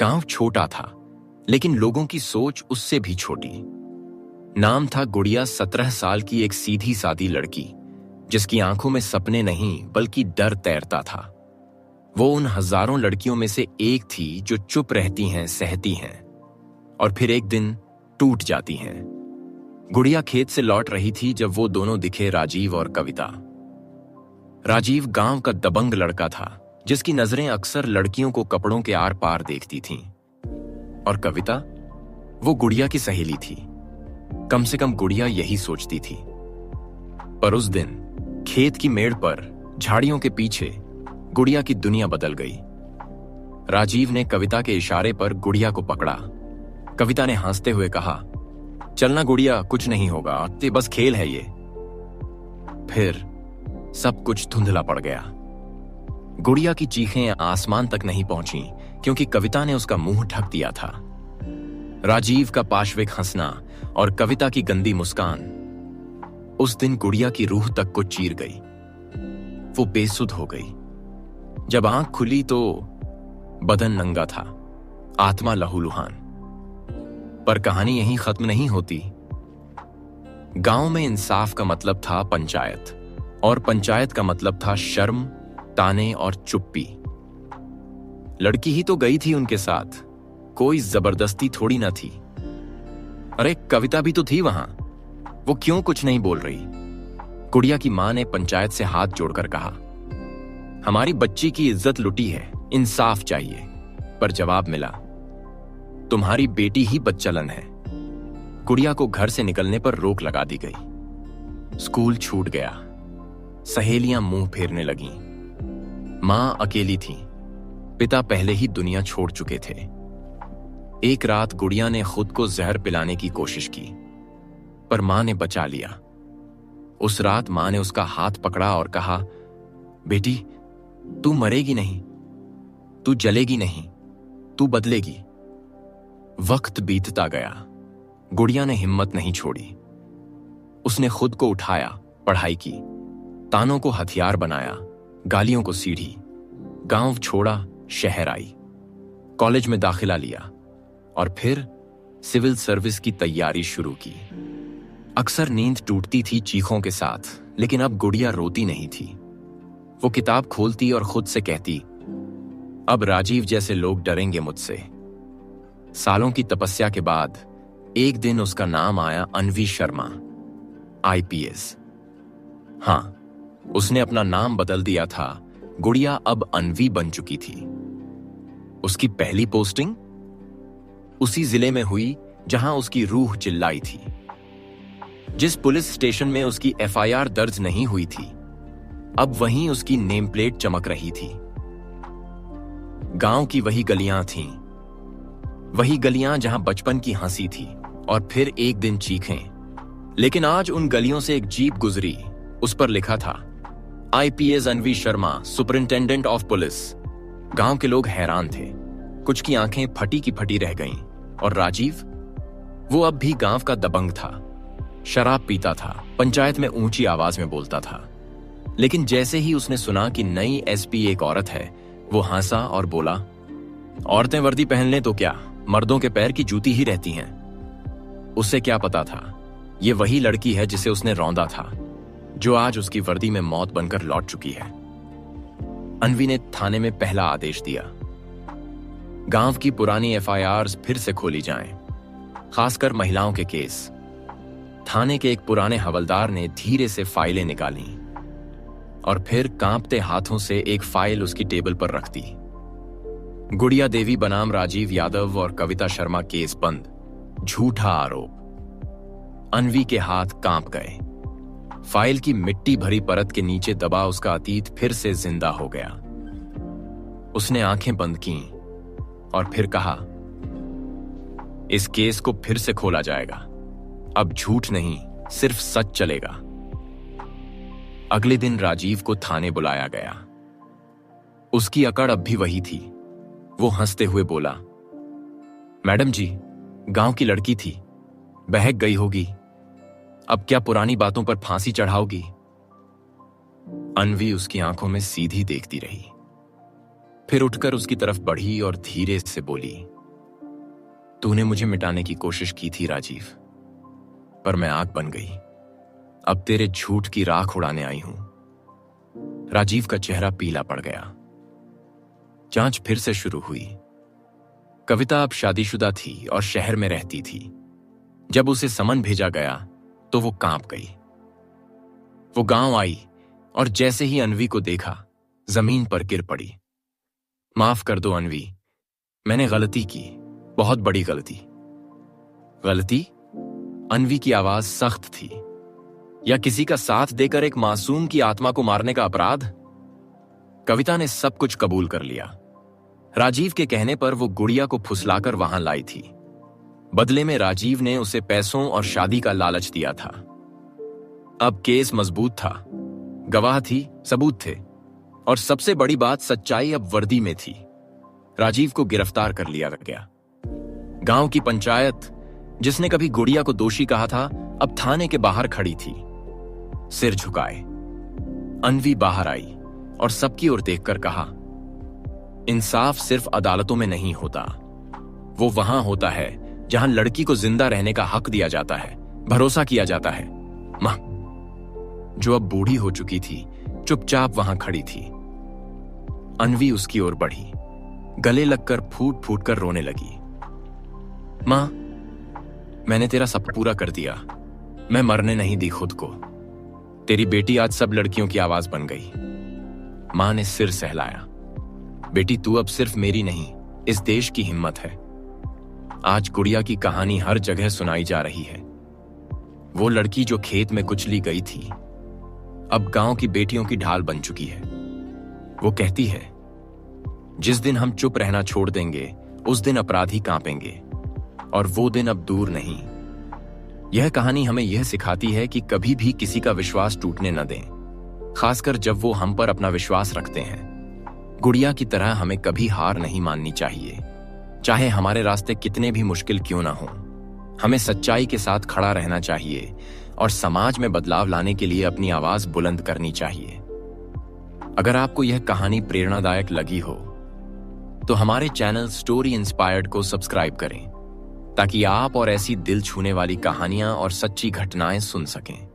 गांव छोटा था, लेकिन लोगों की सोच उससे भी छोटी। नाम था गुड़िया। 17 साल की एक सीधी सादी लड़की, जिसकी आंखों में सपने नहीं बल्कि डर तैरता था। वो उन हजारों लड़कियों में से एक थी जो चुप रहती हैं, सहती हैं और फिर एक दिन टूट जाती हैं। गुड़िया खेत से लौट रही थी जब वो दोनों दिखे, राजीव और कविता। राजीव गांव का दबंग लड़का था, जिसकी नजरें अक्सर लड़कियों को कपड़ों के आर पार देखती थीं। और कविता, वो गुड़िया की सहेली थी। कम से कम गुड़िया यही सोचती थी। पर उस दिन खेत की मेड़ पर झाड़ियों के पीछे गुड़िया की दुनिया बदल गई। राजीव ने कविता के इशारे पर गुड़िया को पकड़ा। कविता ने हंसते हुए कहा, चलना गुड़िया, कुछ नहीं होगा, ते बस खेल है ये। फिर सब कुछ धुंधला पड़ गया। गुड़िया की चीखें आसमान तक नहीं पहुंची क्योंकि कविता ने उसका मुंह ढक दिया था। राजीव का पाशविक हंसना और कविता की गंदी मुस्कान उस दिन गुड़िया की रूह तक को चीर गई। वो बेसुध हो गई। जब आंख खुली तो बदन नंगा था, आत्मा लहूलुहान। पर कहानी यहीं खत्म नहीं होती। गांव में इंसाफ का मतलब था पंचायत, और पंचायत का मतलब था शर्म, ताने और चुप्पी। लड़की ही तो गई थी उनके साथ, कोई जबरदस्ती थोड़ी ना थी। अरे कविता भी तो थी वहां, वो क्यों कुछ नहीं बोल रही? गुड़िया की मां ने पंचायत से हाथ जोड़कर कहा, हमारी बच्ची की इज्जत लुटी है, इंसाफ चाहिए। पर जवाब मिला, तुम्हारी बेटी ही बदचलन है। गुड़िया को घर से निकलने पर रोक लगा दी गई। स्कूल छूट गया। सहेलियां मुंह फेरने लगीं। मां अकेली थी, पिता पहले ही दुनिया छोड़ चुके थे। एक रात गुड़िया ने खुद को जहर पिलाने की कोशिश की, पर मां ने बचा लिया। उस रात मां ने उसका हाथ पकड़ा और कहा, बेटी, तू मरेगी नहीं, तू जलेगी नहीं, तू बदलेगी। वक्त बीतता गया। गुड़िया ने हिम्मत नहीं छोड़ी। उसने खुद को उठाया, पढ़ाई की, तानों को हथियार बनाया, गालियों को सीढ़ी। गांव छोड़ा, शहर आई, कॉलेज में दाखिला लिया और फिर सिविल सर्विस की तैयारी शुरू की। अक्सर नींद टूटती थी चीखों के साथ, लेकिन अब गुड़िया रोती नहीं थी। वो किताब खोलती और खुद से कहती, अब राजीव जैसे लोग डरेंगे मुझसे। सालों की तपस्या के बाद एक दिन उसका नाम आया, अन्वी शर्मा, IPS। हां, उसने अपना नाम बदल दिया था। गुड़िया अब अन्वी बन चुकी थी। उसकी पहली पोस्टिंग उसी जिले में हुई जहां उसकी रूह चिल्लाई थी। जिस पुलिस स्टेशन में उसकी FIR दर्ज नहीं हुई थी, अब वहीं उसकी नेम प्लेट चमक रही थी। गांव की वही गलियां थीं, वही गलियां जहां बचपन की हंसी थी और फिर एक दिन चीखें। लेकिन आज उन गलियों से एक जीप गुजरी। उस पर लिखा था, IPS Anvi Sharma, superintendent of police. गांव के लोग हैरान थे। कुछ की आंखें फटी की फटी रह गईं। और राजीव, वो अब भी गांव का दबंग था। शराब पीता था, पंचायत में ऊंची आवाज में बोलता था। लेकिन जैसे ही उसने सुना कि नई SP एक औरत है, वो हंसा और बोला, औरतें वर्दी पहन लें तो क्या, मर्दों के पैर की जूती ही रहती हैं। उसे क्या पता था, ये वही लड़की है जिसे उसने रौंदा था, जो आज उसकी वर्दी में मौत बनकर लौट चुकी है। अन्वी ने थाने में पहला आदेश दिया, गांव की पुरानी FIRs फिर से खोली जाएं, खासकर महिलाओं के केस। थाने के एक पुराने हवलदार ने धीरे से फाइलें निकाली और फिर कांपते हाथों से एक फाइल उसकी टेबल पर रख दी। गुड़िया देवी बनाम राजीव यादव और कविता शर्मा केस बंद, झूठा आरोप। अन्वी के हाथ कांप गए। फाइल की मिट्टी भरी परत के नीचे दबा उसका अतीत फिर से जिंदा हो गया। उसने आंखें बंद कीं और फिर कहा, इस केस को फिर से खोला जाएगा। अब झूठ नहीं, सिर्फ सच चलेगा। अगले दिन राजीव को थाने बुलाया गया। उसकी अकड़ अब भी वही थी। वो हंसते हुए बोला, मैडम जी, गांव की लड़की थी, बहक गई होगी, अब क्या पुरानी बातों पर फांसी चढ़ाओगी? अन्वी उसकी आंखों में सीधी देखती रही, फिर उठकर उसकी तरफ बढ़ी और धीरे से बोली, तूने मुझे मिटाने की कोशिश की थी राजीव, पर मैं आग बन गई। अब तेरे झूठ की राख उड़ाने आई हूं। राजीव का चेहरा पीला पड़ गया। जांच फिर से शुरू हुई। कविता अब शादीशुदा थी और शहर में रहती थी। जब उसे समन भेजा गया तो वो कांप गई। वो गांव आई और जैसे ही अनवी को देखा, जमीन पर गिर पड़ी। माफ कर दो अनवी, मैंने गलती की, बहुत बड़ी गलती। गलती? अनवी की आवाज सख्त थी। या किसी का साथ देकर एक मासूम की आत्मा को मारने का अपराध? कविता ने सब कुछ कबूल कर लिया। राजीव के कहने पर वो गुड़िया को फुसलाकर वहां लाई थी। बदले में राजीव ने उसे पैसों और शादी का लालच दिया था। अब केस मजबूत था, गवाह थी, सबूत थे, और सबसे बड़ी बात, सच्चाई अब वर्दी में थी। राजीव को गिरफ्तार कर लिया गया। गांव की पंचायत, जिसने कभी गुड़िया को दोषी कहा था, अब थाने के बाहर खड़ी थी, सिर झुकाए। अनवी बाहर आई और सबकी ओर देखकर कहा, इंसाफ सिर्फ अदालतों में नहीं होता, वो वहां होता है जहां लड़की को जिंदा रहने का हक दिया जाता है, भरोसा किया जाता है। मां, जो अब बूढ़ी हो चुकी थी, चुपचाप वहां खड़ी थी। अनवी उसकी ओर बढ़ी, गले लगकर फूट फूट कर रोने लगी। मां, मैंने तेरा सब पूरा कर दिया, मैं मरने नहीं दी खुद को। तेरी बेटी आज सब लड़कियों की आवाज बन गई। मां ने सिर सहलाया। बेटी, तू अब सिर्फ मेरी नहीं, इस देश की हिम्मत है। आज गुड़िया की कहानी हर जगह सुनाई जा रही है। वो लड़की जो खेत में कुचली गई थी, अब गांव की बेटियों की ढाल बन चुकी है। वो कहती है, जिस दिन हम चुप रहना छोड़ देंगे, उस दिन अपराधी कांपेंगे, और वो दिन अब दूर नहीं। यह कहानी हमें यह सिखाती है कि कभी भी किसी का विश्वास टूटने न दें, खासकर जब वो हम पर अपना विश्वास रखते हैं। गुड़िया की तरह हमें कभी हार नहीं माननी चाहिए, चाहे हमारे रास्ते कितने भी मुश्किल क्यों ना हो। हमें सच्चाई के साथ खड़ा रहना चाहिए और समाज में बदलाव लाने के लिए अपनी आवाज बुलंद करनी चाहिए। अगर आपको यह कहानी प्रेरणादायक लगी हो तो हमारे चैनल स्टोरी इंस्पायर्ड को सब्सक्राइब करें, ताकि आप और ऐसी दिल छूने वाली कहानियां और सच्ची घटनाएं सुन सकें।